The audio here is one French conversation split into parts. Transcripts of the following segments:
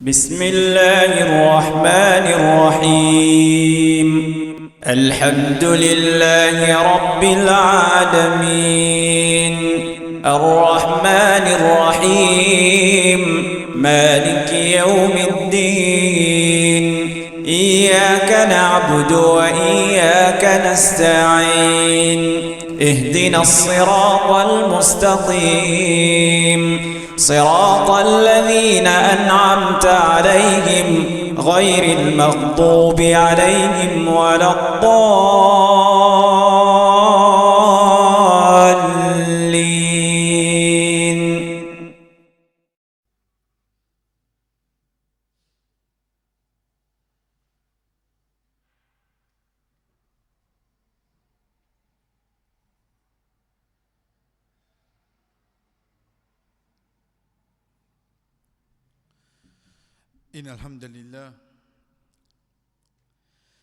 بسم الله الرحمن الرحيم الحمد لله رب العالمين الرحمن الرحيم مالك يوم الدين إياك نعبد وإياك نستعين اهدنا الصراط المستقيم صراط الذين أنعمت عليهم غير المغضوب عليهم ولا الضالين. إن الحمد لله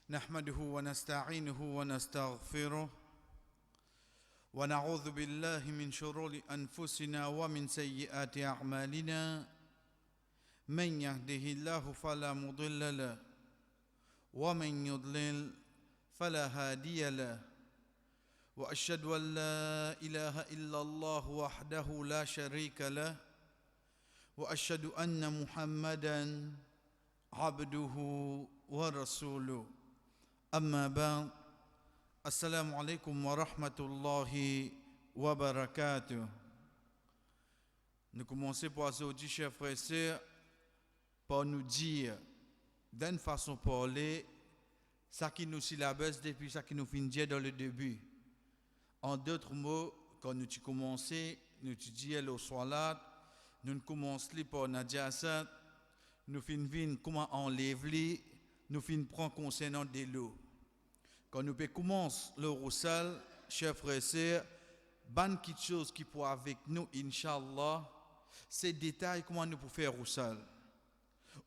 نحمده ونستعينه ونستغفره ونعوذ بالله من شرور أنفسنا ومن سيئات أعمالنا من يهده الله فلا مضل له ومن يضلل فلا هادي له وأشهد أن لا إله إلا الله وحده لا شريك له وأشهد أن محمدًا عبده ورسوله أما بعد السلام عليكم ورحمة الله وبركاته. Nous commençons par aujourd'hui, chers frères et sœurs, par nous dire d'une façon parler ça qui nous syllabus depuis ça qui nous finit dire dans le début. En d'autres mots, quand nous commençons, nous disons le salat, nous commençons par Nadia Assad, nous finissons comment enlever, nous finissons prendre concernant de l'eau. Quand nous commençons le roussal, chers frères et sœurs, bonne petite chose qui pour avec nous, Inch'Allah, c'est détail comment nous pouvons faire roussal.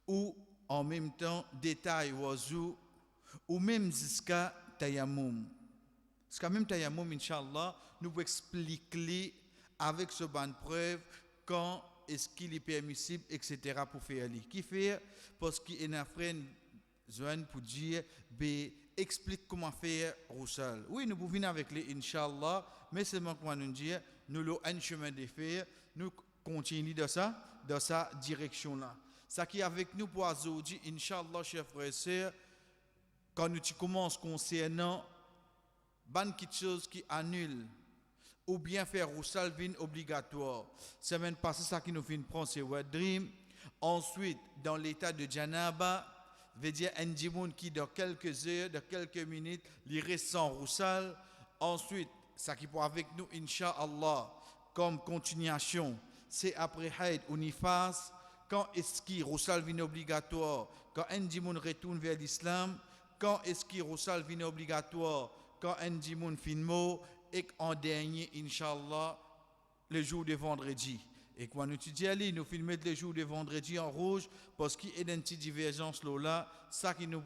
Ou en même temps, détail oiseau, ou même jusqu'à tayammum. Jusqu'à même tayammum, Inch'Allah, nous pouvons expliquer avec ce bonne preuve quand est-ce qu'il est permissible, etc. pour faire aller. Qui fait parce qu'il y a un frère pour dire, explique comment faire roussal. Oui, nous pouvons venir avec les Inch'Allah, mais seulement comment nous dire, nous avons un chemin de faire, nous continuons dans sa direction-là. Ça qui est avec nous pour aujourd'hui, Inch'Allah, chers frères et sœurs, quand nous commençons concernant bonne petite chose qui annule ou bien faire roussal vin obligatoire. Semaine passée, ça qui nous fait prendre c'est Wet Dream. Ensuite, dans l'état de Janaba, veut dire un djimoun qui dans quelques heures, dans quelques minutes, il reste sans roussal. Ensuite, ça qui pour avec nous, Inch'Allah, comme continuation, c'est après Haïd ou Nifas, quand est-ce qu'il roussal vin obligatoire, quand un djimoun retourne vers l'islam, quand est-ce qu'il roussal vin obligatoire, quand un djimoun fin mot, et en dernier, Inch'Allah, le jour de vendredi. Et quand nous étudions, nous filmons le jour de vendredi en rouge, parce qu'il y a une petite divergence là, ça qui nous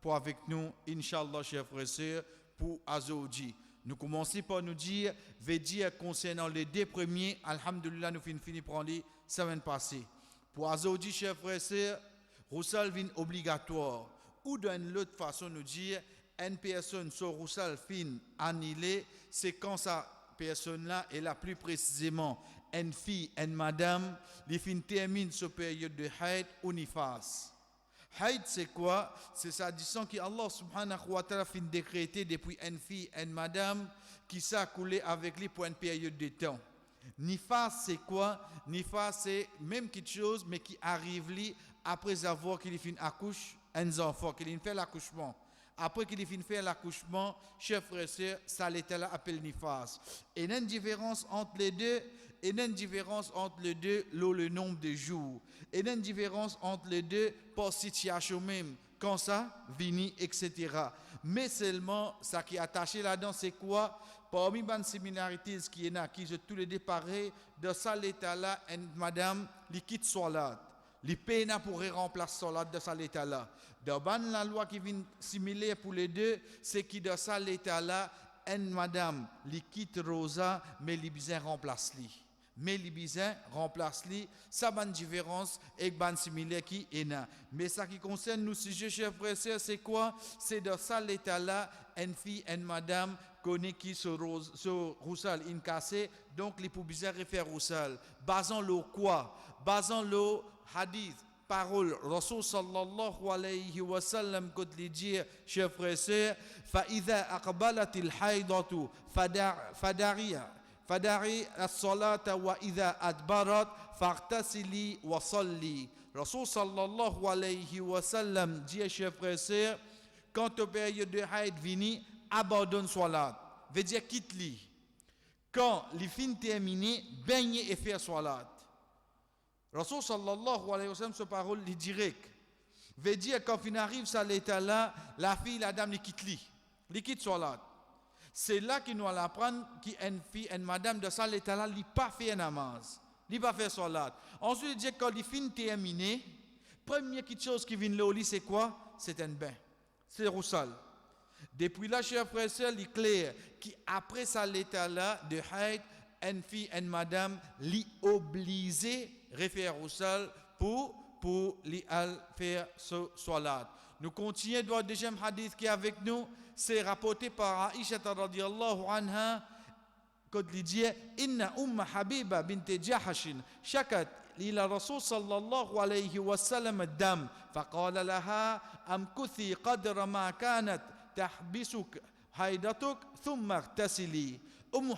pour avec nous, Inch'Allah, chers frères et sœurs, pour Azoudi. Nous commençons par nous dire, veut dire concernant les deux premiers, Alhamdulillah, nous finissons par les semaine passée. Pour Azoudi, chers frères et sœurs, roussal vin obligatoire. Ou d'une autre façon, nous dire, une personne sur roussal fin annulé, c'est quand sa personne-là est la plus précisément une fille, une madame, les fin termine cette période de haïd ou nifas. Haïd c'est quoi? C'est ça disant que Allah subhanahu wa ta'ala fin décréter depuis une fille, une madame qui s'est coulé avec lui pour une période de temps. Nifas c'est quoi? Nifas c'est même quelque chose mais qui arrive lui après avoir qu'il fin accouche un enfant, qu'il fait l'accouchement. Après qu'il finit faire l'accouchement, chers frères et sœurs, ça l'état là appelle nifas. Et il y a une différence entre les deux, le nombre de jours. Et il y a une différence entre les deux par situation même, quand ça vient, etc. Mais seulement, ça qui est attaché là-dedans, c'est quoi? Parmi les similarités qui est là, qui je tous les deux pareil, dans ça l'état là, une madame, qui quitte salat. Les peines pourraient remplacer salat de ça l'état là. Dans la loi qui vient similaire pour les deux, c'est qui dans ça l'état là, une madame, qui quitte rosa, mais les bien remplace lui. mais les bizarres remplacent les, ça a une différence et une similaire qui est là. Mais ça qui concerne nous, si je chers frères et sœurs, c'est quoi? C'est dans ça l'état-là, une fille, une madame, connaît qui se roussal, in cassé, donc les pour bizarres réfèrent roussal. Basons-le quoi? Basons-le hadith. Parole, Rasul sallallahu alayhi wa sallam, quand il dit, chers frères et sœurs, فَإِذَا أَقْبَلَتِ الْحَيْضَةُ فَدَعِي الصَّلَاةَ وَإِذَا أَدْبَرَتْ فَاغْتَسِلِي وَصَلِّي. Rasul sallallahu alayhi wa sallam dit, chers frères et sœurs, quand la période de haïd vient, abandonne salat. Veut dire quitte-li. Quand les fins terminées, baignez et faire salat. Rasul sallallahu alayhi wa sallam, ce parole, il direct. Veut dire quand il arrive à l'état là, la fille, la dame, il quitte salat. C'est là qu'il nous apprend qu'une fille, une madame de ça l'état là, il pas fait namaz, il pas fait salat. Ensuite, il dit quand il finit terminé, première chose qui vient là, c'est quoi? C'est un bain. C'est roussal. Depuis là, chers frères et sœurs, il est clair qu'après ça l'état là de haïd, une fille, une madame, li obligé refaire roussal pour li faire ce salat. Nous continuons dans le deuxième hadith qui est avec nous, c'est rapporté par Aïcha radhiyallahu anha, quand il dit inna Habiba bint Jahashin shakat ila Rasul sallallahu alayhi wa sallam ad-dam faqala laha amkuthi qadra ma kanat tahbisuk haydatuk thumma ightasili.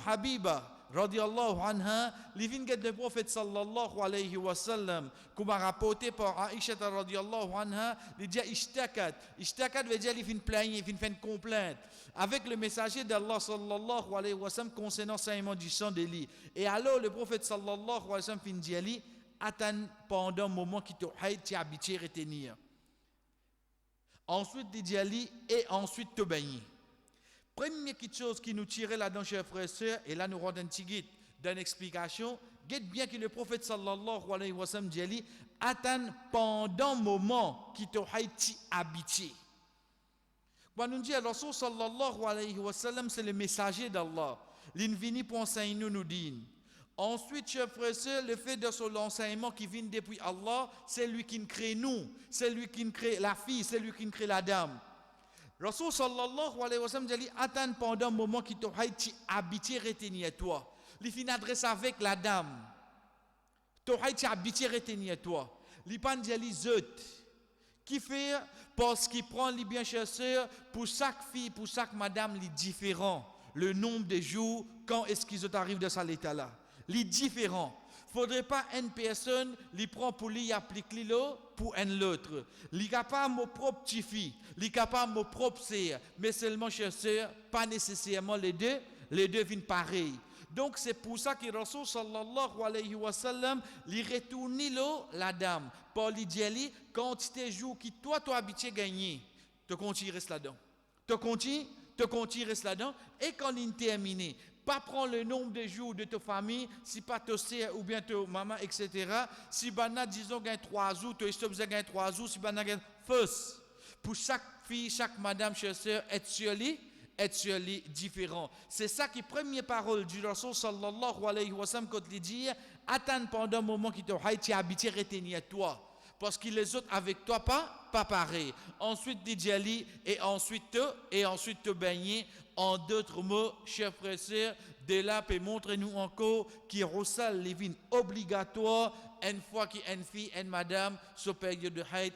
Habiba radhiyallahu anha, li vin gade le prophète sallallahu alayhi wa sallam, comme rapporté par Aïcha radhiyallahu anha, il dit ishtakat veut dire il vient plaigner, il vient faire une complainte avec le messager d'Allah sallallahu alayhi wa sallam concernant saignement du sang de lui. Et alors le prophète sallallahu alayhi wa sallam fin dit ali attends pendant un moment qui te haït tu habitué retenir. Ensuite il dit ali et ensuite te baigner. Première chose qui nous tirait là-dedans, chers frères et sœurs, et là nous rendons un petit guide d'une explication, guide bien que le prophète sallallahu alayhi wa sallam dit attends pendant un moment qui te haïti habitué. Quand nous dit Rasul sallallahu alayhi wa sallam, c'est le messager d'Allah. Il vient pour enseigner nous dit. Ensuite, chers frères et sœurs, le fait de son enseignement qui vient depuis Allah, c'est lui qui nous crée nous, c'est lui qui nous crée la fille, c'est lui qui nous crée la dame. Rasul sallallahu alayhi wa sallam dit attends pendant un moment qui t'aurait habitué retenir toi. Il fin adresse avec la dame. T'aurais habitué retenir toi. Il pan dit zot qui fait parce qu'il prend les bien chasseurs pour chaque fille, pour chaque madame, les différents. Le nombre de jours quand est-ce qu'ils arrivent de cet état là. Les différents. Faudrait pas une personne li prend pour lui applique l'eau pour un l'autre. Li capable mon propre petit fille, li capable mon propre sœur, mais seulement chers sœurs, pas nécessairement les deux viennent pareil. Donc c'est pour ça que Rasul sallallahu alayhi wa sallam li retourne l'eau la dame. Paul lui dit quantité jours qui toi habitué gagner, te continue reste là-dedans. Te continue reste là-dedans et quand il terminé pas prendre le nombre de jours de ta famille, si pas ta sœur ou bien ta maman, etc. Si bana disons gagne 3 jours, tu es gagne 3 jours, si bana gagne first. Pour chaque fille, chaque madame, chère sœur, être sur lui différent. C'est ça qui première parole du Rasul sallallahu alayhi wa sallam quand il dit attends pendant un moment qui te haïti habitué retenir toi. Parce que les autres avec toi pas pareil. Ensuite dit et ensuite te baigner. En d'autres mots, chers frères et sœurs, de là peut montrer nous encore qui roussal les vins obligatoire une fois qu'une fille, une madame, ce période de haïd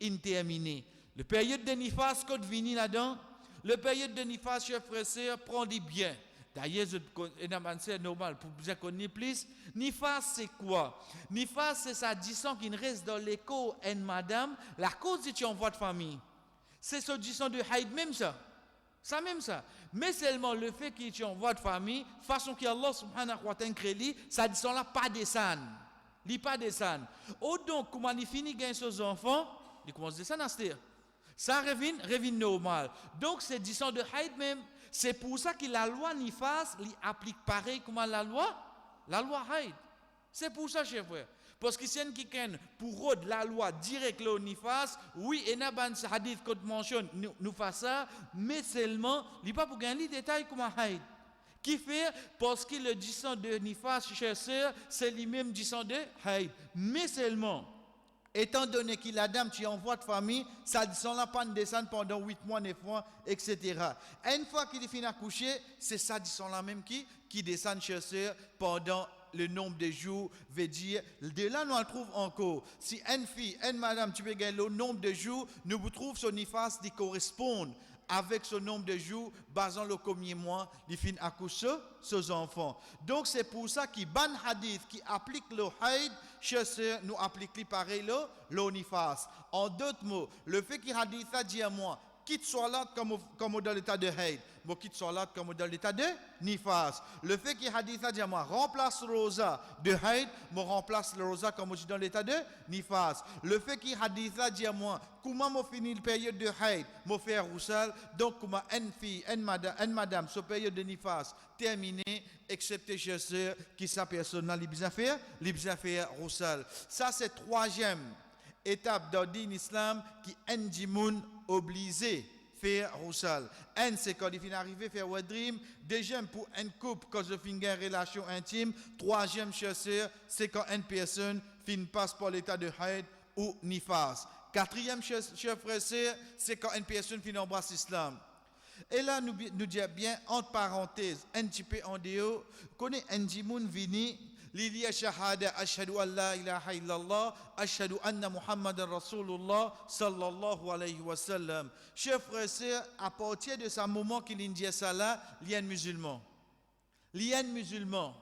in terminé. Le période de nifas quand vini là-dedans, le période de nifas, chers frères et sœurs, prend des biens. D'ailleurs, c'est normal pour vous connaître plus. Nifas, c'est quoi? Nifas, c'est ça, disant qu'il reste dans l'écho, une madame, la cause de ton voix de famille. C'est ce disant de haïd, même ça. Ça même ça. Mais seulement le fait qu'il y ait une voix de famille, façon que Allah subhanahu wa ta'ala crée, ça dit là pas descendre. Il pas descendre. Oh donc, comment il finit gagner ses enfants, il commence à descendre à ce ça revient normal. Donc c'est disant de haïd même. C'est pour ça que la loi Nifas applique pareil comme la loi haïd. C'est pour ça, chers frères. Parce que c'est qui pour rôde la loi directe le Nifas, oui, et n'a pas un hadith qu'on mentionne, nous fait ça, mais seulement, il n'y a pas pour gagner les détails comme haïd. Qui fait? Parce que le 10 ans de nifas, chers sœurs, c'est lui-même 10 ans de haïd. Mais seulement, étant donné que la dame qui envoie de famille, ça descend là pas descendre pendant 8 mois, 9 mois, etc. Une fois qu'il finit accoucher, c'est ça descend là même qui descend chez sœur pendant le nombre de jours, veut dire, de là nous le trouve encore. Si une fille, une madame, tu veux gagner le nombre de jours, nous vous trouvons son nifas qui correspond avec ce nombre de jours, basant le premier mois, il finit accoucher ses enfants. Donc c'est pour ça qu'il ban hadith qui applique le haïd, chez sœurs, nous appliquons pareil le nifas. En d'autres mots, le fait qu'il hadith a dit à moi, quitte salat comme dans l'état de haïd, moi quitte salat comme dans l'état de nifas. Le fait qu'il hadith a dit à moi, remplace le rosa de haïd, moi remplace le rosa comme dans l'état de nifas. Le fait qu'il hadith a dit à moi, comment moi finir la période de haïd, moi faire roussal, donc comment une fille, une madame, ce période de nifas terminée, excepté chez ceux qui sa personne là, les besoin faire roussal. Ça c'est troisième étape dans l'islam qui est obligé faire roussal. Un, c'est quand il finit arrivé faire un dream. Deuxième, pour un couple, quand je finis une relation intime. Troisième, chasseur, c'est quand une personne finit passe par l'état de haïd ou nifas. Quatrième, cher frère, c'est quand une personne finit embrasse l'islam. Et là, nous disons bien, entre parenthèses, un petit peu en dehors, connaît un djimoun vini, Lilia shahada ashhadu an la ilaha illallah ashhadu anna muhammadan rasulullah sallallahu alayhi wa sallam. Chers frères et sœurs, à partir de ce moment qu'il dit ça là, il y a un musulman. Il y a un musulman.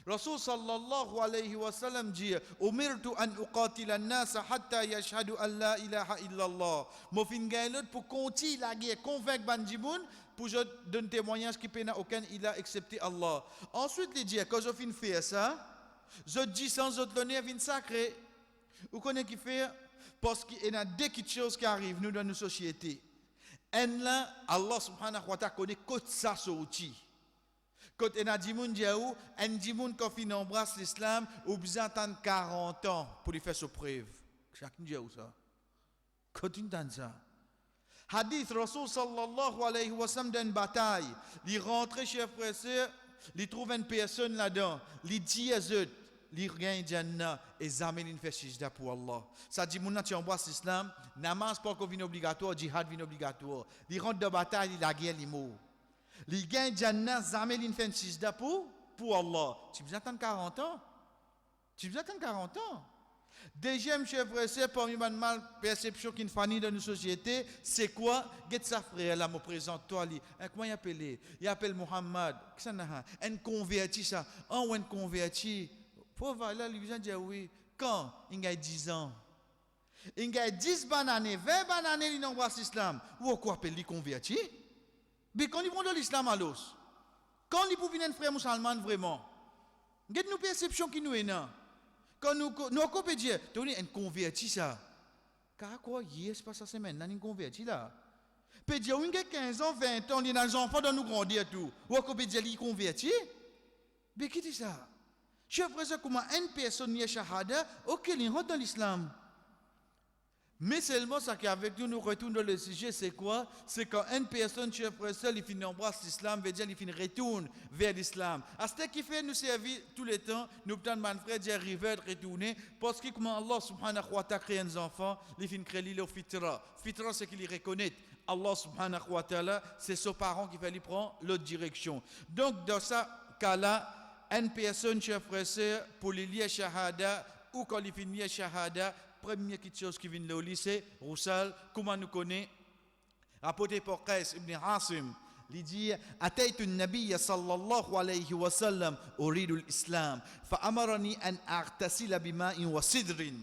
Rasul sallallahu alayhi wa sallam dit umirtu an uqatila an-nas hatta yashhadu an la ilaha illallah. Mo fin gagnot pour continuer la guerre convaincre bandimoun pour je donner témoignage qui n'a aucun ilah excepté Allah. Ensuite il dit quand je fin faire ça, je dis sans autre l'honneur vin sacré. Vous connaissez qui fait parce qu'il y a deux choses qui arrivent nous dans nos sociétés. En là Allah subhanahu wa ta'ala connaît que ça sorti. Quand on a dit mondiaou, un dit moun quand fin embrasse l'islam, ou besoin d'attendre 40 ans pour lui faire sa preuve. Chacun dit où ça. Quand on entend ça. Hadith Rasul sallallahu alayhi wa sallam d'une bataille, il rentre chez frère et sœur, il trouve une personne là-dedans, il dit à eux, il gagne Jannah et zamel il fait sijda pour Allah. Ça dit moun tu embrasse l'islam, namaz pas qu'on vient obligatoire, jihad vient obligatoire. Il rentre dans bataille, il a guerre, il meurt. Les gains Jannah, jamais ils font sijda pour Allah. Tu veux attendre 40 ans? Tu veux attendre 40 ans? Deuxième chef frère, parmi les mal perception qui nous dans nos sociétés, c'est quoi? Get sa frère là, me présente toi lui. Comment il appelle? Il appelle Muhammad. Qu'est-ce que ça? Un converti ça. Un converti. Pauvre là, lui dit oui. Quand? Il a 10 ans. Il a 10 bananes, 20 bananes, il n'embrasse l'islam. Ou quoi appelle lui converti? Mais quand ils vont dans l'islam à l'os, quand ils peuvent venir un frère musulman vraiment, il y a une perception qui nous est là. Quand nous pouvons dire, tu es un converti ça. Car quoi, hier, c'est pas sa semaine, on est converti là. Peut dire, il y a 15 ans, 20 ans, il y a des enfants dans nous grandir tout. Ou qu'on peut dire, il est converti. Mais qui dit ça? Je ferais comment une personne y a shahada, ok, il rentre dans l'islam. Mais seulement ça qu'avec nous, nous retournons dans le sujet, c'est quoi? C'est quand une personne, chef frère, il finit embrasse l'islam, veut dire il finit retourne vers l'islam. À ce qui fait nous servir tout le temps, nous peut mon frère d'y arriver, de retourner, parce que comment Allah subhanahu wa ta'ala crée des enfants, il finit créer le fitra. Fitra, c'est qu'il reconnaît. Allah subhanahu wa ta'ala, c'est ses parents qui veulent prendre l'autre direction. Donc, dans ce cas-là, une personne, chef frère, pour les lier shahada, ou quand il finit shahada, première chose qui vient de lycée, Roussal, comment nous connaît, rapporté par Qais ibn Asim, il dit Ataytu an-nabiy sallallahu alayhi wa sallam uridu al-islam, fa amarani an artasila bima'in wa sidrin.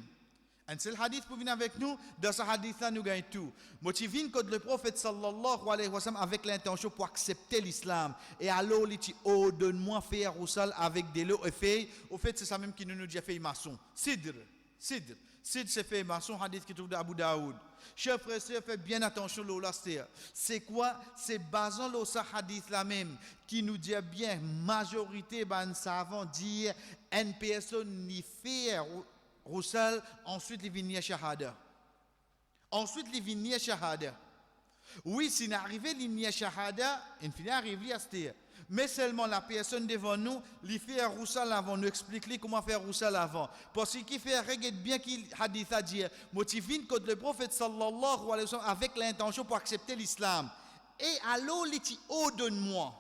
Un seul hadith pour venir avec nous, dans ce hadith-là, nous gagnons tout. Motivine que le prophète sallallahu alayhi wa sallam avec l'intention pour accepter l'islam. Et alors, il dit, oh, donne-moi faire Roussal avec des lots et feuilles. Au fait, c'est ça même qui nous dit fait maçon. Sidr. Sidr, c'est fait maçon, hadith qui trouve d'Abu Daoud. Chers frères et sœurs, faites bien attention au c'est quoi? C'est basant sur ce hadith là même qui nous dit bien, majorité ban savants dire une personne n'y fait Roussal, ensuite il vient shahada. Ensuite il vient shahada. Oui, s'il arrive l'imnia shahada, il finit arriver à ce. Mais seulement la personne devant nous, il fait roussal avant, nous explique comment faire roussal avant. Parce qu'il fait regarde bien qu'il hadith a dit, motivine contre le prophète sallallahu alayhi wa sallam avec l'intention pour accepter l'islam. Et alors, il dit, oh donne-moi.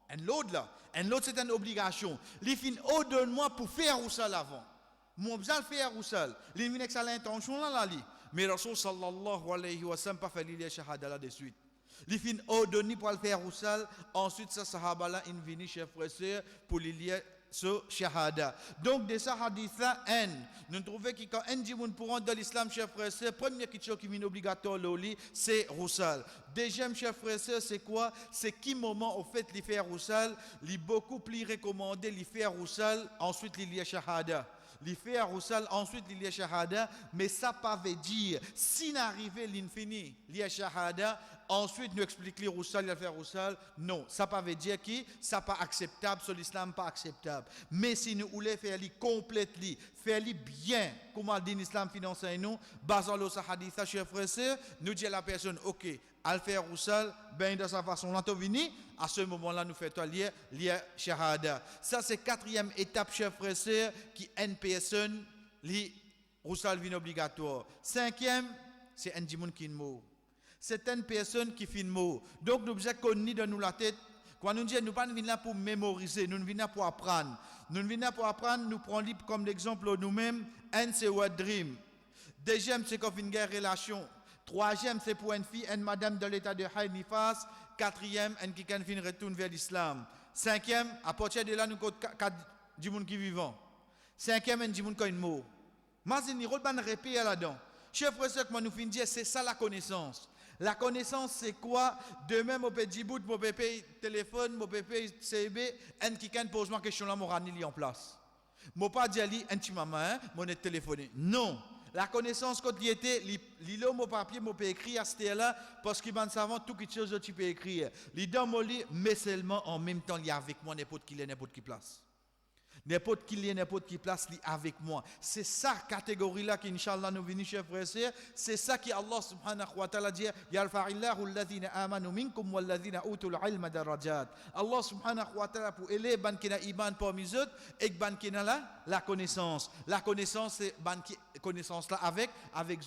Un l'autre là, un l'autre c'est une obligation. Il fait, oh donne-moi pour faire roussal avant. Moi, besoin de faire roussal. Il vient avec ça l'intention là, mais Rasul sallallahu alayhi wa sallam pas fait l'ilya shahada là de suite. Il fin ordonné pour le faire roussal, ensuite ça sahaba là il vient chef frère pour l'ilya ce shahada. Donc de ça hadith là nous trouvons que quand un dit pour rentrer dans l'islam chef frère, première question qui vient obligatoire loli c'est roussal. Deuxième chef frère c'est quoi? C'est qui moment au fait li faire roussal, li beaucoup plus recommandé li faire roussal, ensuite l'ilya shahada. Il fait à roussal, ensuite il y a shahada, mais ça pas veut dire, si n'arrive l'infini, il y a shahada, ensuite nous explique les roussal, il y a fait roussal, non, ça pas veut dire que ça pas acceptable, sur l'islam pas acceptable. Mais si nous voulons faire les complètement, faire les bien, comment dit l'islam finance nous, basant le hadith, chers frères, nous dit à la personne, ok, à le faire roussal, ben de sa façon, là, à ce moment-là, nous faisons lié shahada. Ça, c'est quatrième étape, chers frères, qui une personne, li roussal vin obligatoire. Cinquième, c'est un dimoun qui mot. C'est une personne qui fin mot. Donc, nous devons connaître dans nous la tête. Quand nous disons, nous ne sommes pas là pour mémoriser, nous venons là pour apprendre. Nous venons là pour apprendre, nous prenons comme exemple nous-mêmes, un c'est what dream. Deuxième, c'est qu'on fait une relation. Troisième, c'est pour une fille, une madame de l'état de Haïd Nifas. Quatrième, une qui retourne vers l'islam. Cinquième, à partir de là, nous avons 4 dimoun qui vivant. Cinquième, un dimoun qui a une mot. Mais il n'y a pas de répéter là-dedans. Chef frère, que nous finissons dire, c'est ça la connaissance. La connaissance, c'est quoi? Demain, mon petit bout, mon pépé téléphone, mon pépé CB, un qui pose ma question là, mon ranili en place. Mon pas dit, un petit maman, mon est téléphoné. Non. La connaissance, quand il était, il a mon papier, mon peut écrire à ce là parce qu'il va savoir tout quelque chose que tu peux écrire. Il dans mon lit, mais seulement en même temps, il y a avec moi n'importe qui place. N'importe qui place avec moi. C'est ça catégorie là qu'Inch'Allah nous venons chers frères et sœurs. C'est ça qui Allah subhanahu wa ta'ala dit yarfa'illahu alladhina amanu minkum walladhina utul ilma darajat. Allah subhanahu wa ta'ala pour élever ban qui na iman parmi eux et ban qui na la connaissance. La connaissance c'est ban connaissance là avec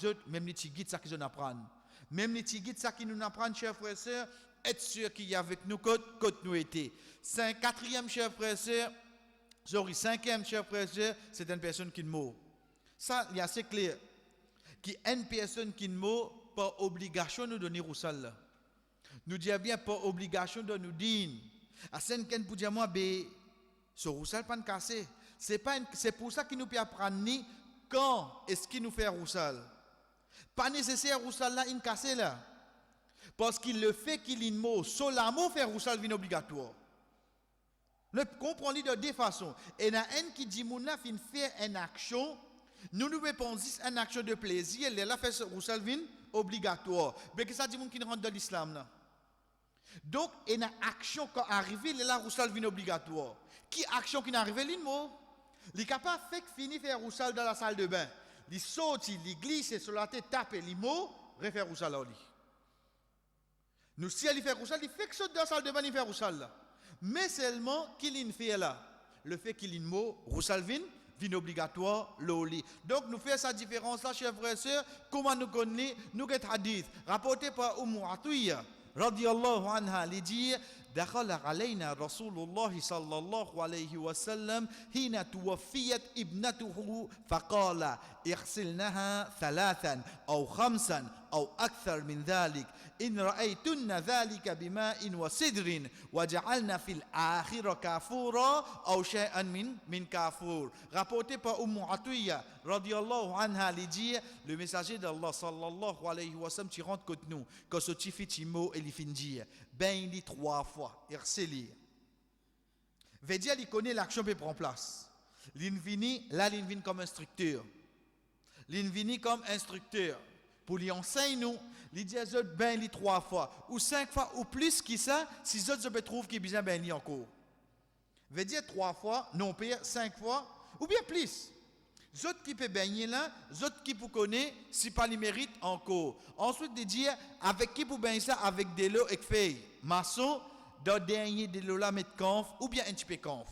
eux même les guides ça qu'ils nous apprennent. Même les guides ça qui nous apprennent chers frères et sœurs, être sûr qu'il y a avec nous quand nous était. C'est quatrième chers frères et sœurs. Sorry, cinquième, cher frère, c'est une personne qui meurt. Ça, il est assez clair. Qui une personne qui meurt, par obligation de donner roussal. Nous disons bien, par obligation de nous dire. À cinquième, pour dire moi, ce roussal pas cassé. C'est pour ça qu'il nous peut apprendre quand est-ce qu'il nous fait roussal. Pas nécessaire roussal là, il cassé là. Parce qu'il le fait qu'il est mort, seulement faire roussal vient obligatoire. Le comprenez de deux façons. Et il y a un qui dit mouna fin faire une action, nous répondons à une action de plaisir, elle a fait ce roussal vin obligatoire. Mais que ça dit moun qui rentre dans l'islam là. Donc il y a une action quand arrive, elle a roussal vin obligatoire. Qui action qui n'arrive l'immo? Il est capable de finir faire roussal dans la salle de bain. Il saute, il glisse sur la tête, tape l'immo, refaire roussal là. Nous si elle fait roussal, il fait que saute dans la salle de bain, il fait roussal là. Mais seulement qu'il fait là, le fait qu'il mot, roussal vin obligatoire, l'oli. Donc nous faisons cette différence là, chers frères et sœurs, comment nous connaissons, nous avons hadith, rapporté par Atiyya, radiyallahu anha, il dit, دخل علينا رسول الله صلى الله عليه وسلم حين توفيت ابنته فقال اغسلنها 3 أو 5 أو أكثر من ذلك إن رأيتن ذلك بماء وسدر وجعلنا في الآخر كافورا أو شيئا من كافور. Rapporté par Atiyya radiyallahu anha, il dit, le messager d'Allah sallallahu alayhi wa sallam qui rentre contre nous, quand ce petit mot il fin dire, ben il dit 3 fois. Irselir. Veut dire il connaît l'action peut prendre place. L'invini là l'invini comme instructeur. L'invini comme instructeur pour lui enseigner nous, il dit aux autres ben li 3 fois ou 5 fois ou plus qui ça si les autres trouvent qu'il besoin ben li encore. Veut dire 3 fois, non pire 5 fois ou bien plus. Autres qui peut baigner là, autres qui pour connaître, si pas les mérite encore. Ensuite, de dire, avec qui pour baigner ça, avec de l'eau et feuilles. Maçon, dans dernier de l'eau là, mettre conf, ou bien un petit peu conf.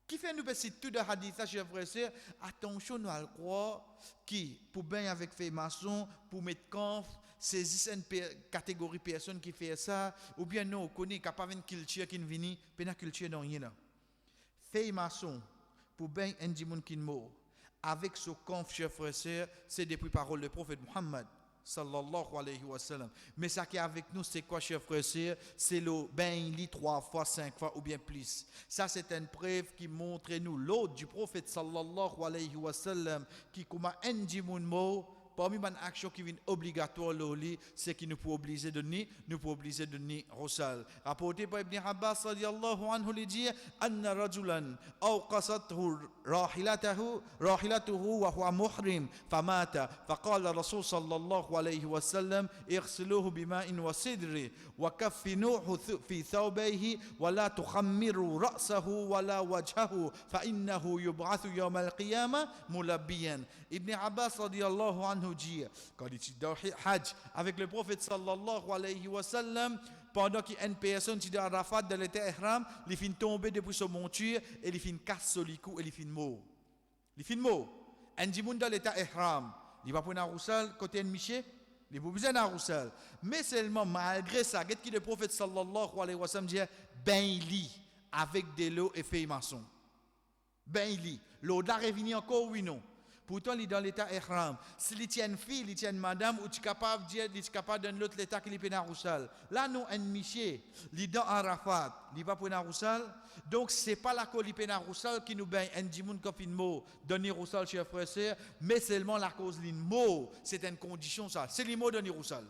Qui fait nous passer tout de hadith, chers frères et sœurs, attention, nous allons croire, qui, pour baigner avec feuilles maçon, pour mettre conf, c'est une catégorie de personnes qui fait ça, ou bien nous, on connaît, capable une culture qui vient, puis une culture dans rien là. Feuilles maçon, pour baigner un dimoun qui mort. Avec ce conf, chers frères et sœurs, c'est depuis parole du prophète Muhammad, sallallahu alayhi wa sallam. Mais ça qui est avec nous, c'est quoi, chers frères et sœurs? C'est le bain lit 3 fois, 5 fois ou bien plus. Ça, c'est une preuve qui montre nous l'autre du prophète, sallallahu alayhi wa sallam, qui, comme un dimoun mort, parmi les actions qui viennent obligatoires, c'est qui nous peut obliger de nier Roussal. Rapporté par Ibn Abbas, radiyallahu anhu, il dit Anna rajulan awqasathu rahilatuhu wa huwa muhrim famata faqala Rasul sallallahu alayhi wa sallam ighsiluhu bima'in wa sidri wa kaffinuhu fi thawbayhi wa la tukhammiru ra'sahu wa la wajhahu fa innahu yub'athu yawm al-qiyamah mulabbiyan. Ibn Abbas radiyallahu anhu dit, quand il était dans le Hajj avec le prophète sallallahu alayhi wa sallam, pendant qu'il y a une personne qui est à Arafat dans l'état ihram, il finit tomber depuis son monture et il finit casse sur les coups et il finit mort. Il finit mort. Un dimoun dans l'état ihram, il va prendre un roussal côté un miché, il va besoin d'un roussal. Mais seulement malgré ça, qu'est-ce que le prophète sallallahu alayhi wa sallam dit, ben il avec de l'eau et feuilles maçon. Ben il l'eau d'art est venue encore oui non. Pourtant, il est dans l'état ihram. Si il tient une fille, il tient une madame, ou tu es capable de dire, il est capable d'un autre l'état qui est pénal roussal. Là, nous, un miché, il est dans Arafat, il va pénal roussal. Donc, ce n'est pas la cause du pénal roussal qui nous baigne un dimoun comme une mot, donner roussal, chers frères et sœurs, mais seulement la cause d'une mot. C'est une condition, ça. C'est l'immo donner roussal.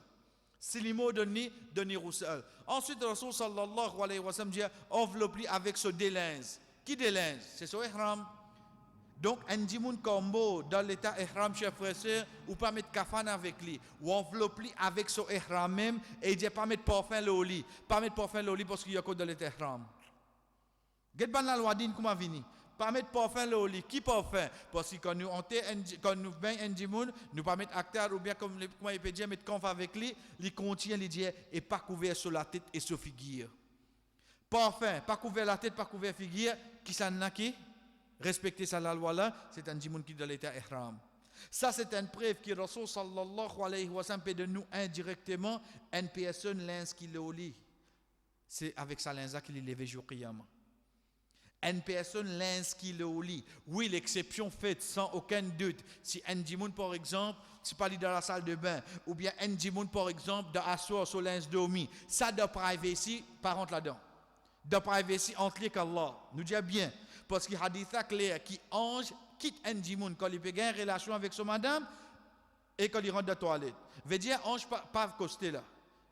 C'est l'immo donner roussal. Ensuite, Rasul sallallahu alayhi wa sallam dit, enveloppe avec ce délinge. Qui délinge? C'est ce ihram. Donc, un dimoun combo dans l'état ihram, chers frères et sœurs, ou pas mettre kafan avec lui, ou enveloppe avec son ihram même, et il dit pas mettre parfum le lit. Pas mettre parfum le lit parce qu'il y a quoi dans l'état ihram. Get ban la loi din comment vini. Pas mettre parfum le lit. Qui parfum? Parce que quand nous ben un dimoun, nous pas mettre acteur ou bien comme il peut dire mettre conf avec lui, il contient, il dit, et pas couvert sur la tête et sur figure. Parfum, pas couvert la tête, pas couvert figure, qui s'en a qui? Respecter ça la loi là, c'est un dimoun qui est dans l'état ihram. Ça c'est une preuve que Rasul sallallahu alayhi wa sallam peut de nous indirectement une personne linge qui le lit. C'est avec sa linge qu'il est levé jour qiyamah. Une personne linge qui le lit. Oui, l'exception faite sans aucun doute. Si un dimoun par exemple, si pas dans la salle de bain, ou bien un dimoun par exemple dans asseoir sur linge dormi, ça de privacy par contre là-dedans. De privacy entre les qu'Allah. Nous dit bien. Parce qu'il y a des hadiths clairs qui ange quitte un dimoun quand il peut gagner une relation avec son madame et quand il rentre dans la toilette. Veut dire ange pas costé là.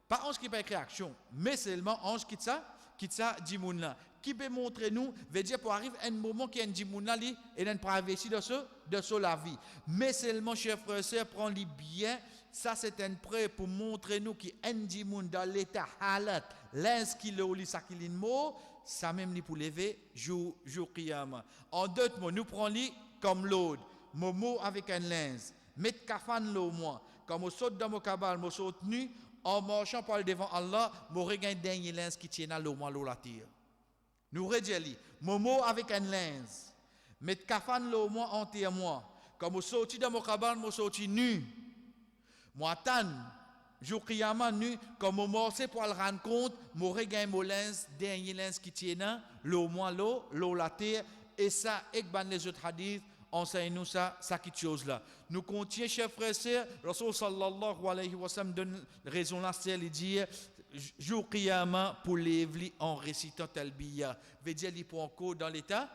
Pas ange qui peut écrire action, mais seulement ange quitte ça dimoun là. Qui peut montrer nous, veut dire pour arriver un moment qu'il y a un dimoun là et une privacy de la vie. Mais seulement, chers frères et sœurs, prends-les bien. Ça, c'est une preuve pour montrer nous qu'il y a un dimoun dans l'état halat, l'inscrit le lit, ça qu'il est mot, ça même li pour lever jour qiyamah. En d'autres mots, nous prenons-les comme l'autre, momo avec un linge, mettre kafan l'eau moins, comme au saut dans mon cabal, mon saut nu, en marchant par le devant Allah, mon regard dernier linge qui tient à l'eau moins l'eau la tire. Nous redisons, momo avec un linge, mettre kafan l'eau moins en témoin, comme au saut dans mon cabal, mon saut nu. Moi, tan, jour qiyamah nu, comme au morceau pour le rendre compte, mon regard mon linge, dernier linge qui tient l'eau moins l'eau la terre, et ça, et les autres hadiths, enseigne-nous ça quelque chose là. Nous contiens, chers frères et sœurs, Rasul sallallahu alayhi wa sallam donne raison là, c'est il dit, jour qiyamah pour l'évli en récitant talbiya. Veut dire, il pour encore dans l'état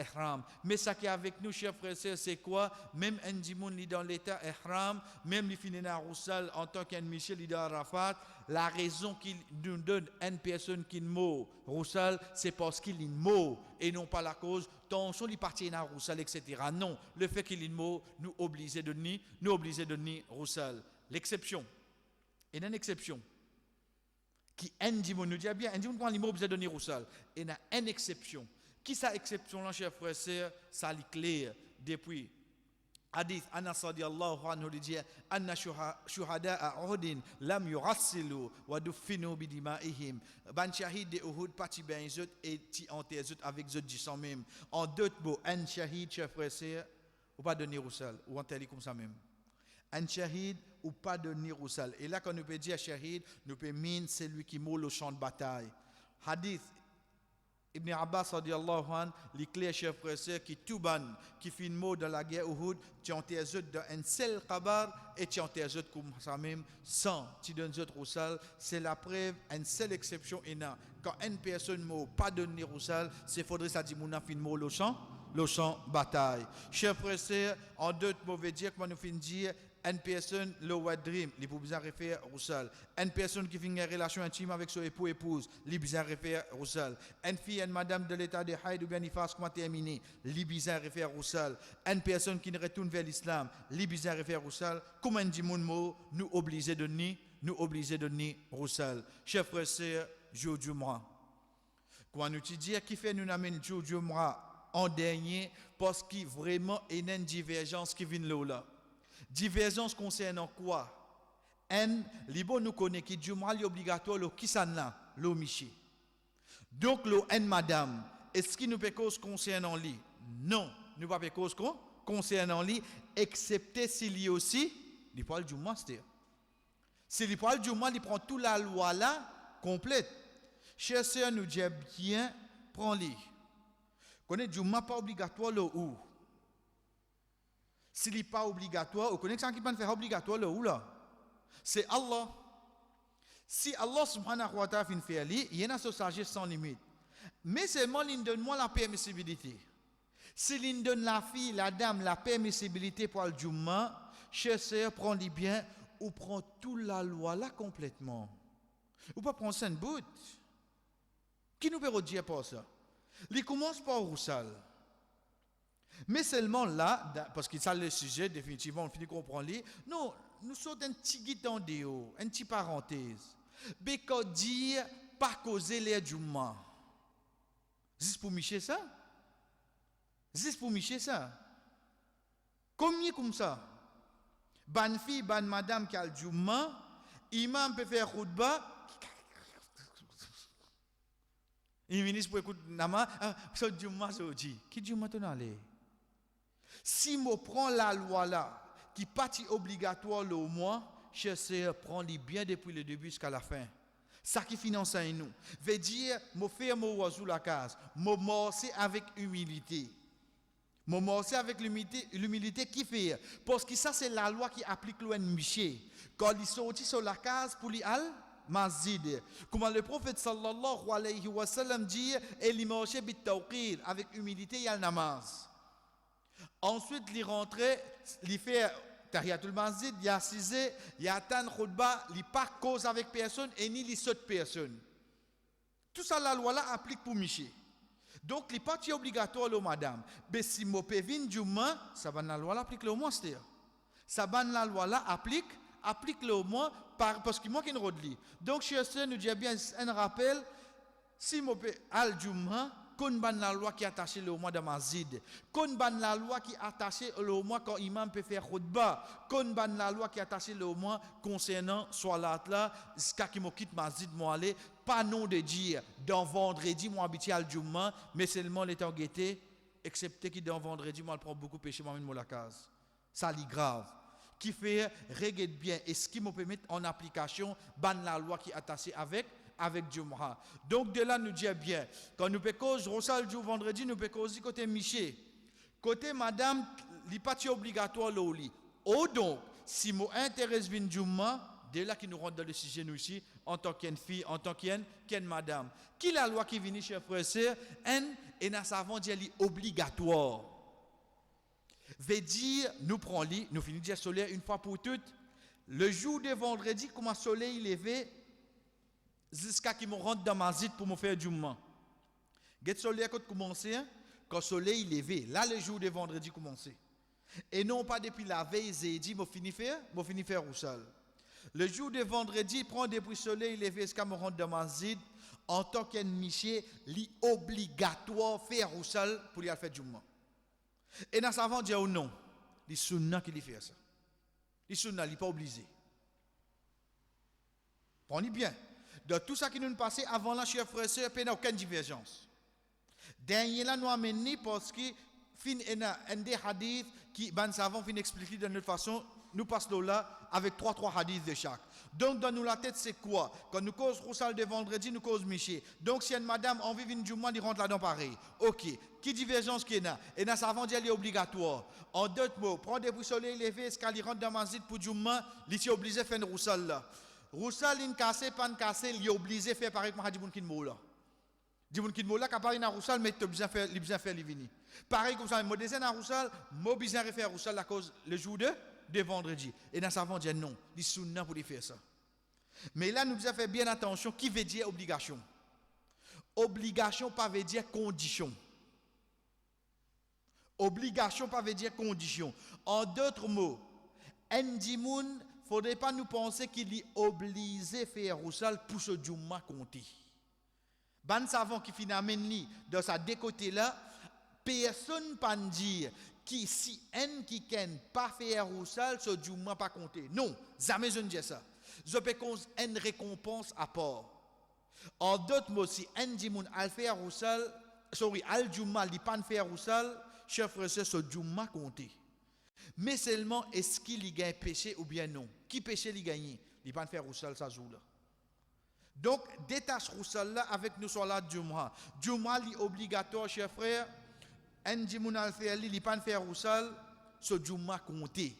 ihram. Mais ça qui est avec nous, chers frères et sœurs, c'est quoi? Même un dimoun li dans l'état ihram, même les finina roussal en tant qu'un Michel li dans Arafat, la raison qu'il nous donne une personne qui mot roussal, c'est parce qu'il est mot et non pas la cause. Tension li parti à roussal, etc. Non, le fait qu'il est mot nous oblige de nier roussal. L'exception. Et une exception. Qui un dimoun nous dit bien, un dimoun quand il mot obligé de nier roussal. Et il y a une exception. Qui sa exception là, chers frères et sœurs, ça est clair depuis Hadith Anas radiyallahu anhu dit anna shuhada'a Uhud lam yurassilu wa duffinu bi dima'ihim. Ban shahid de Uhud parti ben zot et ti enterre zot avec zot du sang même. En d'autres mots, un shahid chef frère ou pas donner roussal ou enterrer comme ça même. Un shahid ou pas donner roussal. Et là quand nous peut dire shahid, nous peut mine c'est lui qui meurt au champ de bataille. Hadith Ibn Abbas radiyallahu anhu, l'éclair chef frère qui tout ban, qui fit mot dans la guerre Uhud, tu enterres dans un seul kabar et tu enterres comme ça même, sans, tu donnes autres roussal, c'est la preuve, une seule exception est là. Quand une personne mot pas donner roussal, c'est faudrait ça dit mouna fin mot le champ bataille. Chef frère, en d'autres mauvais dire, comment nous fin dire, une personne, le wet dream, il peut bien refaire roussal. Une personne qui fait une relation intime avec son épouse, il peut bien refaire roussal. Une fille, une madame de l'état de Haïd ou bien il fasse comment terminer, il peut bien refaire roussal. Une personne qui retourne vers l'islam, il peut bien refaire roussal. Comment dit mon mot, nous obligés de nier roussal. Chef frère, c'est jour du mois. Quand nous te disons qui fait nous amène jour du mois en dernier, parce qu'il vraiment il y a une divergence qui vient là. Divergence concernant quoi? Libo nous connaît qui du mal obligatoire le qui ça n'a le miché. Donc le madame, est-ce qu'il nous peut cause concernant lui? Non, nous pas peut cause concernant lui excepté s'il y aussi il parle du master. S'il parle du mal, il prend toute la loi là complète. Chers sœurs nous dit bien prends-les. Connaît du mal pas obligatoire le où? S'il n'est pas obligatoire, vous connaissez qui peut faire obligatoire là où là? C'est Allah. Si Allah subhanahu wa ta'ala fait lui, il y a une sagesse sans limite. Mais seulement il donne moi la permissibilité. S'il donne la fille, la dame, la permissibilité pour le Jumma, cher sœur, prends-les bien ou prends toute la loi là complètement. Ou pas prendre 5 bouts. Qui nous peut dire pour ça? Il commence par Roussal. Mais seulement là, parce que ça le sujet, définitivement, on finit de comprendre. Non, nous sommes un petit guiton de haut, une petite parenthèse. Mais quand dire, pas causer l'air du mal. Juste pour micher ça? Juste pour micher ça? Combien comme ça? Ban fille, ban madame qui a le jumma, imam peut faire khutba. Il ministre pour écouter nama, ça jumma ça dit. Qui jumma ton aller? Si je prends la loi là, qui partie obligatoire le mois, je sais prendre bien depuis le début jusqu'à la fin. Ça qui finance à nous. Veut dire, je fais mon oiseau la case, je morcer avec humilité. Je morcer avec l'humilité qui fait. Parce que ça c'est la loi qui applique l'ON Miché. Quand il sortit sur la case pour lui al masjid. Comme le prophète sallallahu alayhi wa sallam dit, il marchait bit tawqir avec humilité et al namaz. Ensuite, il rentrait, il fait tahiyatul masjid, il assisé, il attend khutba, il pas cause avec personne et ni il saute personne. Tout ça, la loi là applique pour Miché. Donc, il pas obligatoire le madame. Mais si mo pe vin du mois, ça va la loi là applique le mois, c'est-à-dire. Ça va la loi là applique le mois parce qu'il manque une rodli. Donc, chez eux, nous dit bien un rappel, si mo pe al du mois, qu'on ban la loi qui est attachée le mois de Mazid, qu'on ban la loi qui est attachée le mois quand imam peut faire khutba, qu'on ban la loi qui est attachée le mois concernant salat là, jusqu'à qui me quitte Mazid moi aller, pas non de dire dans vendredi moi habitué al Jumma, mais seulement les temps guetté, excepté qui dans vendredi moi prend beaucoup péché moi même la case. Ça li grave. Qui fait regarde bien et ce qui me permet en application ban la loi qui est attachée avec Jum'a. Donc de là nous dit bien, quand nous pécose Rosal du vendredi, nous pécose côté Miché. Côté madame, li pas obligatoire le lit. Oh donc, si mo intéresse vin Jum'a, de là qui nous rentre dans le sujet nous ici en tant qu'une fille, en tant qu'une madame. Qui la loi qui vient chez frère sœur, et na savant dire li obligatoire. Veut dire nous prenons lit, nous finissons dire soleil une fois pour toutes. Le jour de vendredi, comme un soleil levé jusqu'à ce que je rentre dans ma zite pour me faire du moment. Le soleil quand commencer, quand le soleil est levé, là le jour de vendredi commencer. Et non pas depuis la veille, j'ai dit, je finis faire roussal. Le jour de vendredi, prend depuis le soleil levé jusqu'à me rendre dans ma zite, en tant qu'un miché, li obligatoire faire roussal pour y faire du moment. Et dans savant dire non. Les sunna qui lui fait ça. Les sunna, il n'est pas obligé. Prenez bien. De tout ça qui nous passait avant là, chers frères et sœurs, il n'y a aucune divergence. Dernier là, nous amené parce que fin un des hadiths qui ben savants fin expliquer de notre façon, nous passons là avec trois hadiths de chaque. Donc dans nous la tête c'est quoi? Quand nous cause roussal de vendredi, nous cause Miché. Donc si une madame envie de du mois, il rentre là-dedans pareil. OK. Qui divergence qu'il y a? Et dans savant dire est obligatoire. En d'autres mots, prendre des soleil levé, est-ce qu'il rentre dans masjid pour du mois, il est obligé de faire une roussal là. Roussal in cassé, pan cassé, il est obligé de faire pareil comme Hadjiboun Kinmo là. Dimoun Kinmo là, quand pareil dans roussal, mais tu as besoin de faire l'ivini. Pareil comme ça, moi descends dans roussal, moi besoin de faire roussal la cause le jour de vendredi. Et dans savant dire non, les sunna pour faire ça. Mais là, nous devons faire bien attention, qui veut dire obligation? Obligation pas veut dire condition. Obligation pas veut dire condition. En d'autres mots, Ndimoun, il ne faudrait pas nous penser qu'il est obligé de faire roussal pour ce Jumma compter. Ban savant qui finalement dans sa décoté là, personne ne peut dire qui si un qui ken pas faire roussal ce Jumma pas compter. Non, jamais je ne dis ça. Je peux cause une récompense à part. En d'autres mots, si un dimoun al faire roussal, al Jumma li pas faire roussal, chers frères ce Jumma compter. Mais seulement est-ce qu'il y gagne péché ou bien non? Qui péché li gagné? Il pas faire roussal ça jour là. Donc détache roussal là avec nous sur la Jumma. Jumma li obligatoire chers frères. Un dimoun al faire li pas faire roussal, ce Jumma compter.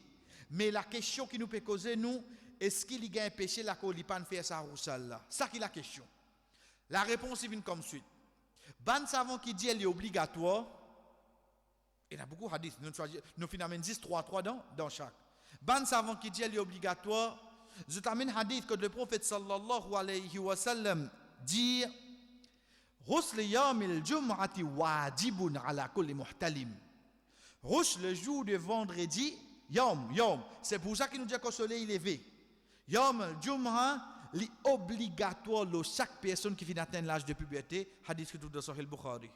Mais la question qui nous peut causer nous, est-ce qu'il y a un péché là qu'on ne pas faire ça roussal là? Ça qui est la question. La réponse vient comme suite. Ban savant qui dit elle est obligatoire. Il y a beaucoup de hadiths. Nous finalement 10, 3 dans chaque. Ban savant qui dit elle est obligatoire. Je t'amène hadith que le prophète sallallahu alayhi wa sallam dit Ghusl yawm al-jum'ati wajibun ala kulli muhtalim. Ghusl le jour de vendredi, yom, c'est pour ça qu'il nous dit qu'au soleil levé. Yom al-jum'a, li obligatoire de chaque personne qui vient atteindre l'âge de puberté, hadith qui tout dans Sahih Bukhari.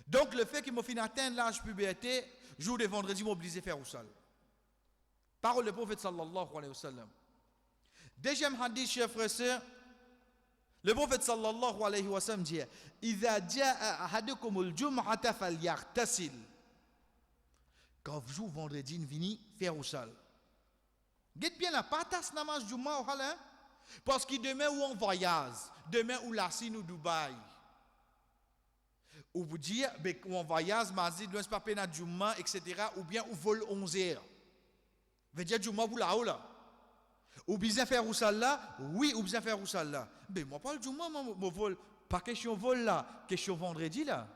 Donc le fait qu'il m'a fini atteindre l'âge de puberté, jour de vendredi, m'a obligé de faire roussal. Parole du prophète sallallahu alayhi wa sallam. Deuxième hadith, chers frères et sœurs, le prophète sallallahu alayhi wa sallam dit Iza ja'a ahadukum al-jum'ata falyaghtasil. Quand vous jouez vendredi, vous venez faire roussal. Dites bien la patas namaz du mois, parce que demain ou on voyage, demain ou la Sine ou Dubaï. Ou vous dire, ou on voyage, mazid, loin pas peine à Jumma, etc. Ou bien ou vol 11h. Veut dire Jumma vous là, ou bien faire roussal là, oui, ou bien faire roussal là. Mais moi pas le Jumma, moi vol, pas question vol là, question vendredi là.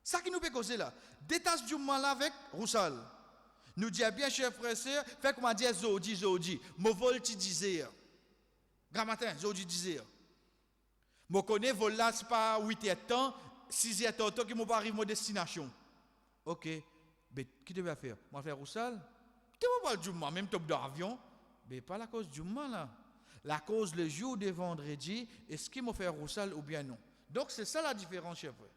Ça qui nous peut causer là. Détache Jumma là avec roussal. Nous disons bien, chers frères et sœurs, fait comme on dit Zodi, mon vol ti disait. Grand matin, Zodi disait. Moi connais vol là, c'est pas 8h temps, 6h temps qui m'ont arrivé à ma destination. OK. Mais qui devait faire? Moi faire roussal? Qui m'a pas le Jumma, même top d'avion? Mais pas la cause du Jumma là. La cause le jour de vendredi, est-ce qu'il m'a fait roussal ou bien non? Donc c'est ça la différence, chers frères.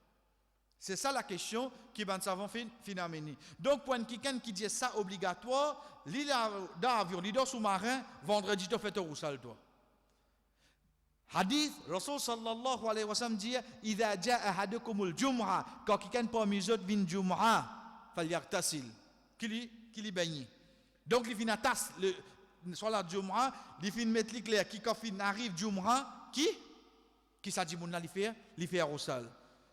C'est ça la question qui va nous savoir finalement. Donc, pour quelqu'un qui dit ça obligatoire, l'île d'avion, l'île sous-marin, vendredi, tu fais ton roussal, toi. Hadith, Rasul sallallahu alayhi wa sallam dit Idha ja'a ahadukumul jum'a, quand quelqu'un parmi eux vient jum'a, falyaghtasil. Qui li baigné. Donc, il vient à tasse, soit la jum'a, il vient mettre l'éclair, qui quand il arrive jum'a, qui ça dit mon li fait roussal.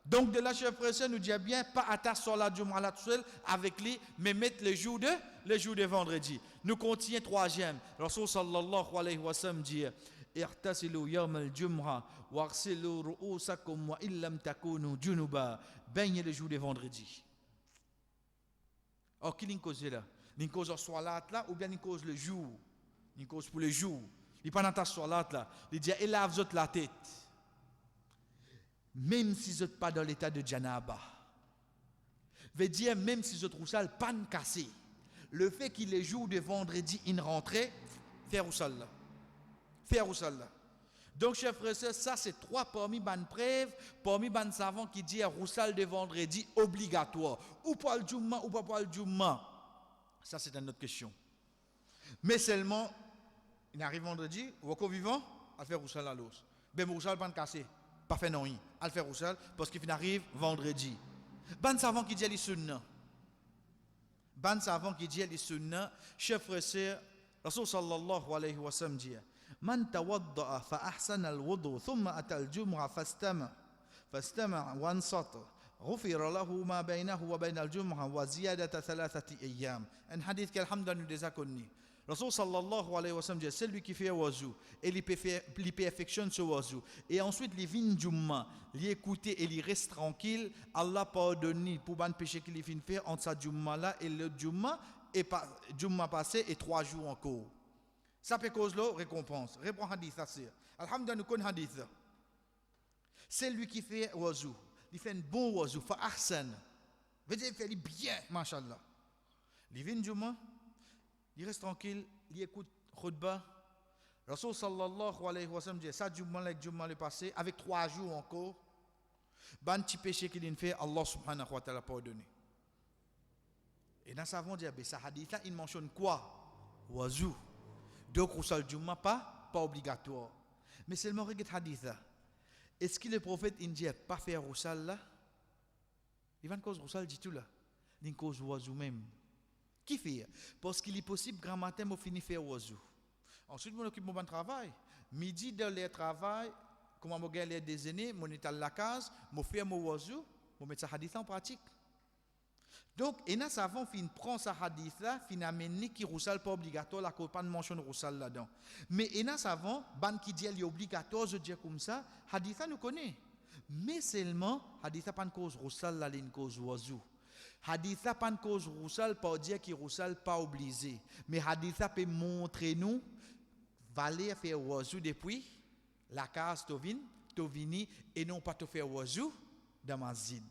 Donc de là, chers frères et sœurs, nous disons bien, pas attacher sur la Jum'a là tout seul avec lui, mais mettre le jour de vendredi. Nous continuons troisième. Rasul sallallahu alayhi wa sallam dit Irtasilu yawm al-jum'a waghsilu ru'usakum wa illam takunu junuba. Baignez le jour de vendredi. Or, qui l'in cause là? L'in cause soit là ou bien l'in cause le jour? L'in cause pour le jour. Il pas attache sur là. Il dit et lave la tête. Même si vous n'êtes pas dans l'état de Janaba, veut dire même si vous êtes roussal, pas cassé. Le fait qu'il est jour de vendredi, il rentrée, faire roussal là. Faire roussal là. Donc, chers frères et sœurs, ça c'est trois parmi ban preuves, parmi ban savants qui disent roussal de vendredi obligatoire. Ou pas le Jumma, ou pas le Jumma. Ça, c'est une autre question. Mais seulement, il arrive vendredi, ou encore vivant, à faire roussal à l'os. Ben, roussal, pas de casser. Pas fait non, à faire roussal, parce qu'il arrive vendredi. Ban savant qui dit les sunnah. Ban savant qui dit les sunnah, chef frère, Rasul sallallahu alayhi wa sallam dit Man tawadda'a fa ahsana al-wudu thumma ata al-jum'a fastama wa ansata غفر له ما بينه وبين الجمعة وزيادة 3 أيام. Un hadith qui alhamdoulilah nous déjà connu. Rasul sallallahu alayhi wa sallam dit celui qui fait wazou et il perfectionne ce wazou et ensuite il vient Jumma, il écoute et il reste tranquille, Allah pardonne pour ban péché qu'il vient faire entre sa Jumma là et le Jumma et pas Jumma passé et 3 jours encore. Ça fait cause là récompense. Reprend hadith ça c'est. Alhamdoulilah nous connaissons hadith. Celui qui fait wazou, il fait un bon wazou, fa ahsan. Veut dire il fait bien, machallah. Il vient Jumma, il reste tranquille, il écoute khutbah. Rasul sallallahu alayhi wa sallam dit ça Jumma le passé avec 3 jours encore. Ban petit péché qu'il a fait, Allah subhanahu wa ta'ala pardonné. Et dans ça, on dit, ça hadith là, il mentionne quoi? Wazou. Donc, roussal Jumma, pas obligatoire. Mais seulement, regarde hadith là. Est-ce que le prophète, il dit, pas faire roussal là? Il va en cause roussal dit tout là. Il cause wazou même. Qui fait? Parce qu'il est possible, grand matin, je finis faire wazou. Ensuite, je m'occupe de mon travail. Midi, dans le travail, comme je regarde les déjeuner, je suis à la case, je fais mon wazou, je mets ça hadith en pratique. Donc, et là, savant fin prend sa hadith là, fin amène qui roussal pas obligatoire, la pas de mention roussal là-dedans. Mais et là, savant, ban qui dit est obligatoire, je dis comme ça, hadith là nous connaît. Mais seulement, hadith là pas de cause roussal là, une cause wazou. Hadith là pas de cause roussal pour dire qui roussal pas obligé. Mais hadith là peut montrer nous, valer faire wazou depuis la case tovini et non pas te faire wazou dans ma zid.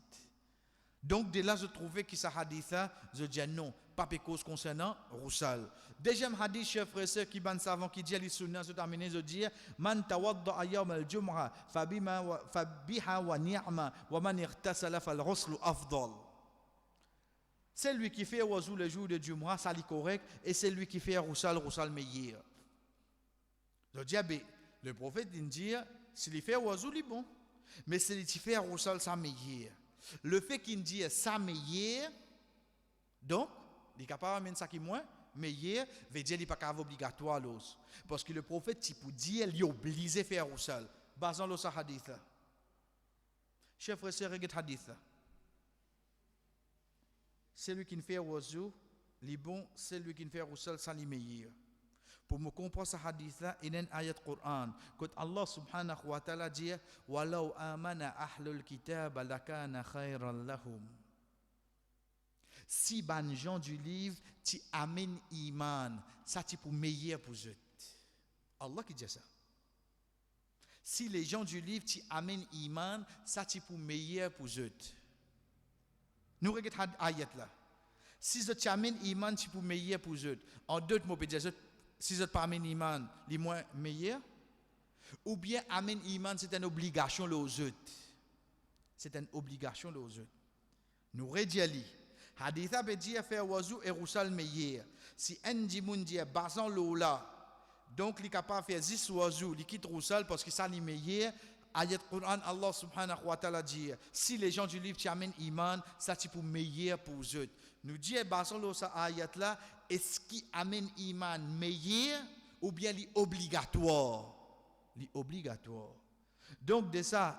Donc, de là, je trouvais que ce hadith-là, je dis non, pas de cause concernant roussal. Deuxième hadith, chef frère, qui ban savant, qui dit à l'issunna, je termine, je dis, Man tawadda yawm al-jum'a, fabiha wa ni'ma, wa man irtasala fal ghuslu afdal. C'est lui qui fait wazou le jour de Jum'a, ça est correct, et c'est lui qui fait roussal meilleur. Je dis, le prophète dit, s'il fait wazou, il est bon, mais s'il fait roussal, ça meilleur. Le fait qu'il dit ça meilleur, donc, il est capable de dire ça qui est moins meilleur, veut dire qu'il n'est pas capable obligatoire. Parce que le prophète, si pour dire, il est obligé de faire roussal. Basant le hadith là. Chef frère, regarde hadith là. Celui qui fait wazou, il est bon, celui qui fait roussal, ça est meilleur. Pour me comprendre ce hadith-là, il y a une ayat Qur'an. Quand Allah subhanahu wa ta'ala dit Walau amana ahlul kitab lakana khayran lahum. Si ban gens du livre, tu amènes iman, ça c'est pour meilleur pour eux. Allah qui dit ça. Si les gens du livre, tu amènes iman, ça c'est pour meilleur pour eux. Nous regardons ayat là. Si tu amènes iman, c'est pour meilleur pour eux. En d'autres mots, si vous n'êtes pas amen iman, les moins meilleurs, ou bien amen iman, c'est une obligation aux autres. C'est une obligation aux autres. Nous redjali. Haditha peut dire faire wazou et roussal meilleur. Si un dimoun dit basan l'ola, donc il est capable de faire 10 wazou, il quitte roussal parce que ça est meilleur. Ayat Quran, Allah subhanahu wa ta'ala dit si les gens du livre qui amènent iman, ça c'est pour meilleur pour eux. Nous disons, basons ça ayat là, est-ce qui amène iman meilleur ou bien l'obligatoire? L'obligatoire. Donc de ça,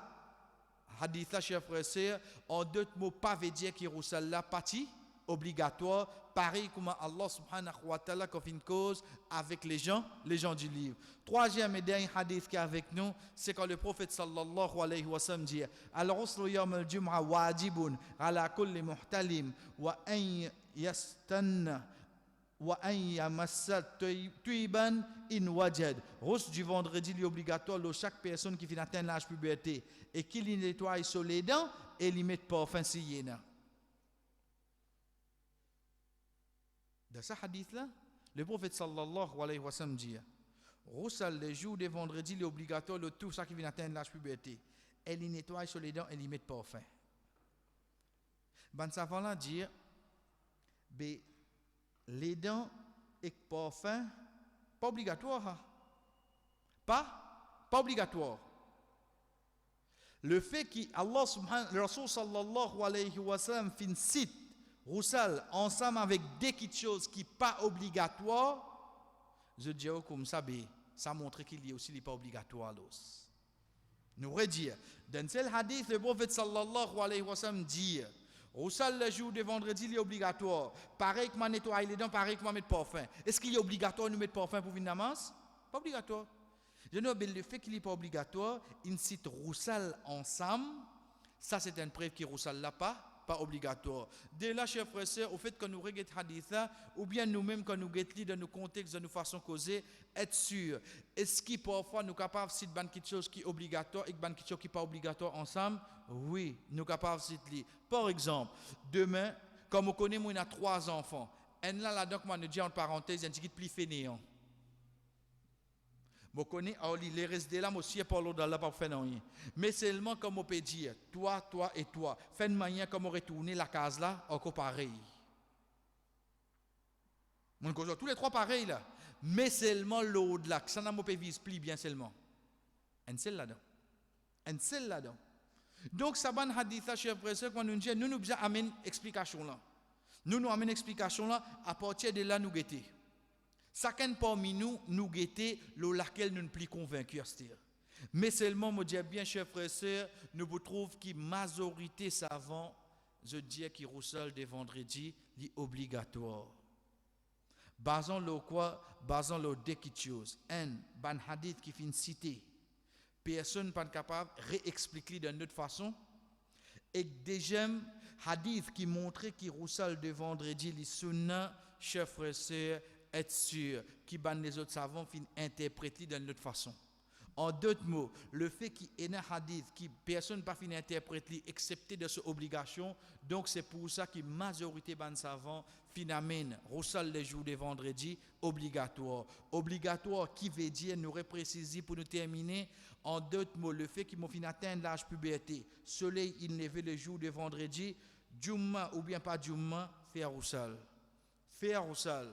hadith là, chers frères et sœurs, en d'autres mots, pas veut dire qu'il y a la partie obligatoire, pareil comme Allah subhanahu wa ta'ala fait une cause avec les gens du livre. Troisième et dernier hadith qui est avec nous, c'est quand le prophète sallallahu alayhi wa sallam dit Al-Ghuslu yawm al-Jum'a wajibun ala kulli muhtalim wa an yastanna wa an yamassa tuyban in wajad. Ghusl du vendredi est obligatoire pour chaque personne qui vient atteindre l'âge puberté et qui nettoie sur les dents et lui met parfum si yéna. Dans ce hadith-là, le prophète sallallahu alayhi wa sallam dit Roussal, le jour de vendredi, il est obligatoire de tout ça qui vient atteindre l'âge puberté. Elle y nettoie sur les dents et y met parfum. Ben savant là dit les dents et parfum, pas obligatoire. Hein? Pas obligatoire. Le fait qu'Allah subhanahu le Rasul sallallahu alayhi wa sallam fin cite roussal ensemble avec des petites choses qui pas obligatoires, je dis comme ça, ça montre qu'il y a aussi les pas obligatoires. Nous redire, dans ce hadith, le prophète sallallahu alayhi wa sallam dit, roussal le jour de vendredi, il est obligatoire. Pareil que moi nettoyer les dents, pareil que moi mettre parfum. Est-ce qu'il est obligatoire de mettre parfum pour venir namaz? Pas obligatoire. Je ne le fait qu'il n'est pas obligatoire, il cite roussal ensemble, ça c'est une preuve que roussal là pas obligatoire. Dès là, chers frères et sœurs, au fait que nous regardons hadith là, ou bien nous-mêmes quand nous regardons dans nos contextes, dans nos façons causer, être sûr. Est-ce qu'il parfois nous capables de citer quelque chose qui est obligatoire et quelque chose qui n'est pas obligatoire ensemble? Oui, nous capables de citer. Par exemple, demain, comme on connaît, moi, il y a 3 enfants. Et là, donc, moi, je dis en parenthèse, un petit peu plus fainéant. Je connais, les restes là, je suis pas là pour faire rien. Mais seulement comme on peut dire, toi et toi, fais une manière comme on retourner la case là, encore pareil. Tous les 3 pareils là. Mais seulement l'autre là, ça n'a pas vise pli bien seulement. Un seul là-dedans. Donc, ça va hadith, chers frères et sœurs, quand nous disons, nous nous amène explication là. Nous amène explication là, à partir de là, nous guetter. Chacun parmi nous guetter laquelle nous ne plus convaincus. Mais seulement, je dis bien, chers frères et sœurs, nous vous trouvons que majorité savant, je dis que roussel de vendredi est obligatoire. Basons le quoi? Basons le deux choses. Un hadith qui finit cité. Personne n'est pas capable de réexpliquer d'une autre façon. Et deuxième hadith qui montrait que roussel de vendredi, les sunnah, chers frères et sœurs, être sûr qui les autres savants fin interpréter d'une autre façon. En d'autres mots, le fait qu'il y ait un hadith qui personne pas fin interpréter excepté de cette obligation, donc c'est pour ça que la majorité des savants fin amène roussal les jours de vendredi obligatoire. Obligatoire qui veut dire nous repréciser pour nous terminer. En d'autres mots, le fait qu'ils m'ont fin atteindre l'âge puberté, soleil il levé le jour de vendredi, Jumma ou bien pas Jumma, faire roussal. Faire roussal.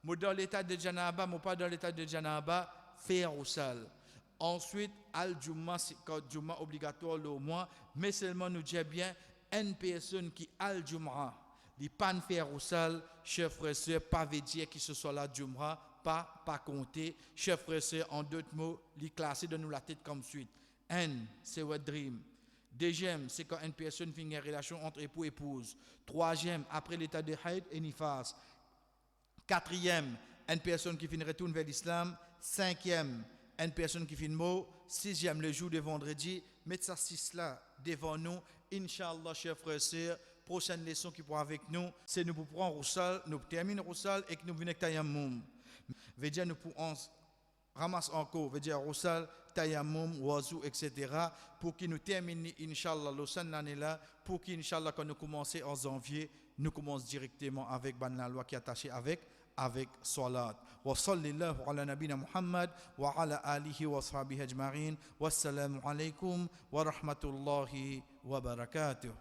Moi dans l'état de Janaba, moi pas dans l'état de Janaba, faire roussal. Ensuite, al-Jumma, c'est quand Jumma obligatoire le mois, mais seulement nous disons bien, une personne qui al-Jumma, les pas faire roussal, chers frères et sœurs, pas veut dire que ce soit la Jumma, pas compter, chers frères et sœurs, en d'autres mots, les classer dans nous la tête comme suite. Un, c'est votre dream. Deuxième, c'est quand une personne finit une relation entre époux et épouse. Troisième, après l'état de Haïd et Nifas. Quatrième, une personne qui finit retourne vers l'islam. Cinquième, une personne qui finit mot. Sixième, le jour de vendredi. Mettez ça 6 là devant nous. Inch'Allah, chers frères et sœurs, prochaine leçon qui pourra avec nous, c'est nous pour prendre Roussal, nous terminons Roussal et que nous venons avec Tayammum. Veut dire nous pour ramasse encore, veut dire Roussal, Tayammum, Wazou, etc. pour qu'il nous termine, Inch'Allah, l'année là, pour qu'Inch'Allah, quand nous commençons en janvier, nous commençons directement avec la loi qui est attachée avec salat. Wa sallallahu ala nabina Muhammad wa ala alihi wa sahbihi ajma'in. Wassalamu alaikum wa rahmatullahi wa barakatuh.